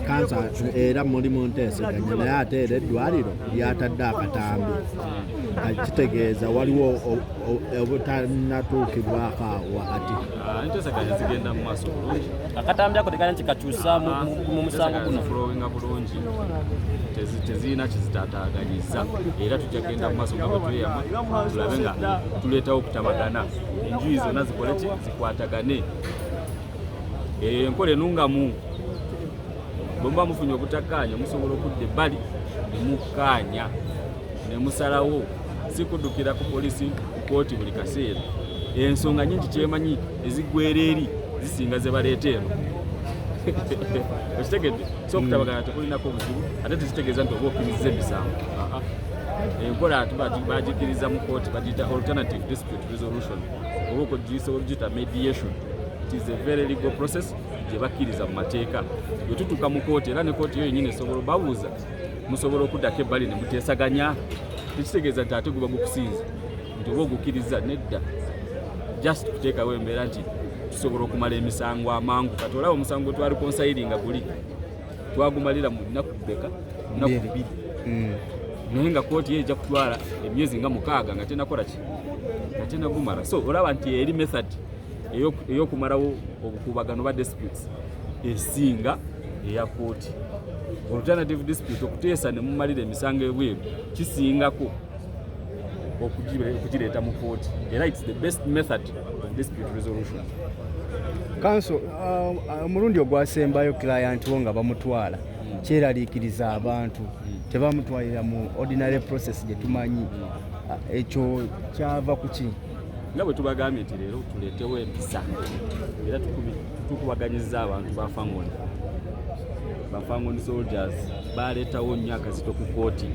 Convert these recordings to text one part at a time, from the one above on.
kansa era muri mu nteeseganya naye ate era eddwaliro lyatadde akatambi kitegeeza waliwo obutanatuukibwako wakati. Enteeseganya zigenda mu maaso bulungi. Akatambi ako tekanya kikakyusa mu musango guno flowinga bulungi, tezirina kizitaataaganyiza era tujja kgenda mu maaso nga bwe tweyama tulabe nga tuleetawo okutabagana, enjuyi zonna zikole ki zikwatagane. Enkola enungamu bwe muba mufunye obutakkaanya musobola okudda ebbali ne mukkaanya ne musalawo, si kuddukira ku poliisi ku kooti buli kaseera. Ensonga nyingi kyemanyi eziggwera eri zisinga ze baleeta eno. Okitegedde? So okutabagana tekulinako obuzibu ate tezitegeeza nti oba okkiriza emisango. Enkola bagikiriza mu kooti bagiyita alternative dispute resolution oba okugiyita mediation. It is a very legal process gye bakkiriza mu mateeka. Bwe tutuuka mu kooti era ne kooti yo yennyini esobola babuuza musobola okuddako ebbali ne muteesaganya, tekitegeeza nti ate guba gukusinza nti oba ogukkiriza nedda, just kuteekawo embeera nti tusobola okumala emisango amangu. Kati olaba omusango twali konsayiringa guli twagumalira mu nnaku bbeka, nnaku bbiri, naye nga kooti ye ejja kutwala emyezi nga 6 nga tenakola ki, nga tenagumala. So olaba nti eri method ey'okumalawo obukuubagano ba disputes esinga eya kooti. Alternative dispute okuteesa ne mumalira emisango ebweru kisingako okugireeta mu kooti era it's the best method of dispute resolution. Council, omulundi ogwasembayo client wo nga bamutwala kyeraliikiriza abantu tebamutwalira mu ordinary process gye tumanyi, ekyo kyava ku ki? Nga bwe tubagambye nti leero tuleetewo empisa era tukubaganyiza abantu bafangoni soldiers baleetawo nnyo akazito ku kooti.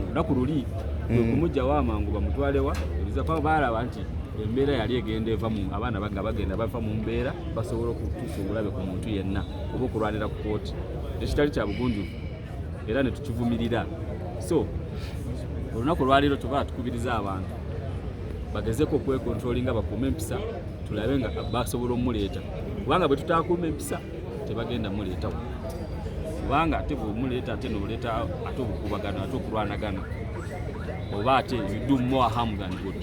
Olunaku luli okumugyawo amangu bamutwalewa ebizafa balaba nti embeera yali egenda evamu abaana nga bagenda bava mu mbeera basobola okutuusa obulabe ku muntu yenna oba okulwanira ku kooti, ekitali kya bugunjufu era ne tukivumirira. So olunaku lwaleero tuba tukubiriza abantu bagezeko okwekontrolinga bakuuma empisa tulabe nga basobola omuleeta, kubanga bwe tutaakuuma empisa tebagenda muleetawo, kubanga ate bwemuleeta ate noleeta ate obukuubagano ate okulwanagana oba ate you do more harm than good.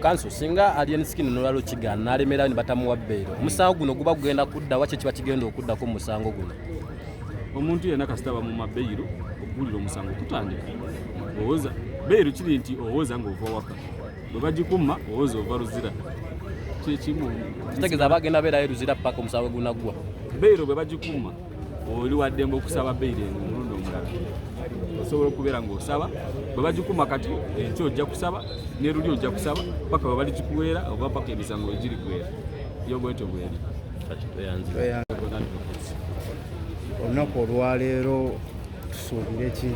Kanso singa alien skin nolwalo kigana nalemera ni batamuwa bbeero, omusango guno guba gugenda kudda wache kiba kigenda okuddako mu musango guno? Omuntu yenna kasitaba mu mabbeero okugulira omusango kutandika owoza bbeero kiri nti owoza ng'ova waka, bwe bagikuma owoza ova luzira kyekimu kitegeeza bagenda beerayo luzira paka omusango gunaggwa. Bbeero bwe bagikuma oli waddembe okusaba bbeero eno omulundi omulala osobola okubeera ng'osaba, bwe bagikuma kati ekyo ojja kusaba n'eruli ojja kusaba paka bwe balikikuweera oba paka emisango egiri kuweera yo bwetyo bweri. Olunaku olwaleero tusuubire ki?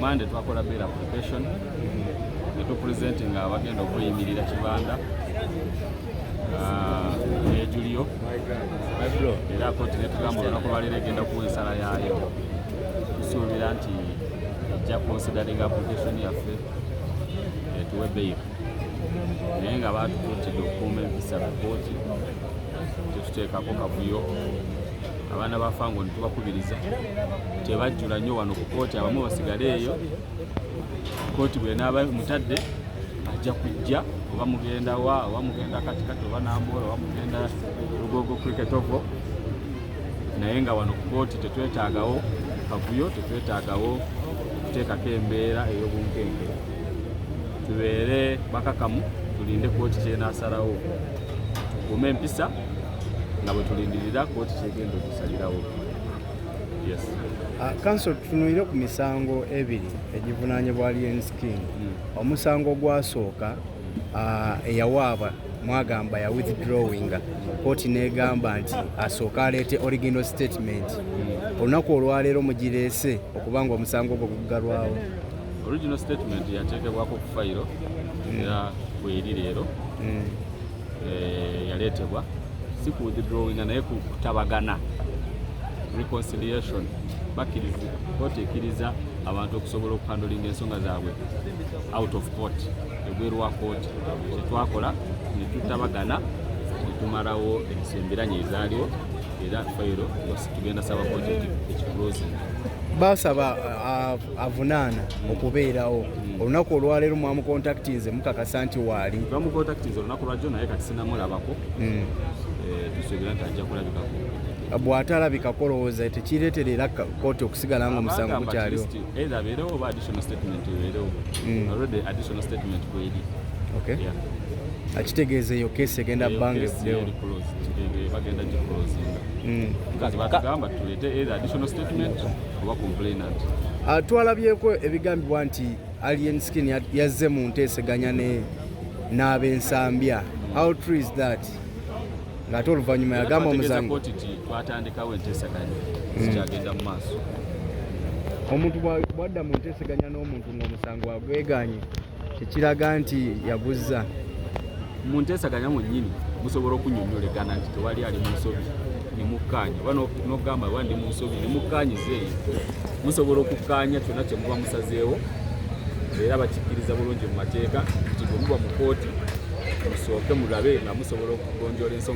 Mande twakola bail application ne tupresenti nga abagenda okweyimirira kibanda ne Julio era kooti ne tugamba olunaku lwaleero egenda kuwa ensala yaayo. Tusuubira nti ejja considering application yaffe etuwe bail naye nga batukuutidde okukuuma empisa ku kooti tetuteekako kavuyo. Abaana ba Fango ntubakubiriza tebajjula nnyo wano ku kooti, abamu basigale eyo kooti bwenaaba mutadde ajja kujja oba mugenda wa oba mugenda katikati oba Nambola oba mugenda Lugogo cricket oval, naye nga wano ku kooti tetwetaagawo kavuyo, tetwetaagawo kuteekako embeera ey'obunkenke. Tubeere bakakamu tulinde kooti kyenaasalawo, tukuume empisa nga bwe tulindirira kooti kyegenda okusalirawo. Yes. Council, tunuire ku misango ebiri egivunaanyibwa alien skin. Omusango gwasooka eyawaaba mwagamba ya withdrawing, kooti negamba nti asooka aleete original statement. Olunaku olwaleero mugireese okubanga omusango gwo gugalwawo. Original statement yateekebwako ku fayiro era bweri leero yaleetebwa si ku withdrawing naye ku kutabagana, reconciliation. Bakkiriza kooti ekkiriza abantu okusobola okuhandolinga ensonga zaabwe out of court, ebweru wa kooti. Kyetwakola ne tutabagana ne tumalawo ensembiranye ezaaliwo era fayiro tugenda saba kooti ekikulozinga basaba avunaana okubeerawo olunaku olwaleero mwamukontaktinze mukakasa nti waali twamukontaktinze olunaku lwajjo naye kati sinamulabako tusuubira nti ajja kulabikako bw'atalabikako lowooza tekireetera era kooti okusigala nga omusango gukyaliwo either abeerewo oba additional statement ebeerewo already additional statement kweri akitegeeza eyo keesi egenda bbanga evuddewo bagenda gikulozinga kazi batugamba tuleete either additional statement oba complainant twalabyeko ebigambibwa nti Alien Skin yazze mu nteeseganya n'ab'ensambya. How true is that? Ng'ate oluvannyuma yagamba omuzango twatandikawo enteeseganya zikyagenda mu maaso. Omuntu bwadda mu nteeseganya n'omuntu ng'omusango agweganye tekiraga nti yaguzza. Mu nteeseganya mwennyini musobola okunnyonnyolegana nti tewali ali mu nsobi nemukkaanya oba n'okugamba oba ndi mu nsobi nemukkaanyiza eyo musobola okukkaanya kyonna kye muba musazeewo era bakikkiriza bulungi mu mateeka nti bwe muba mu kooti musooke mulabe nga musobola okugonjoola ensonga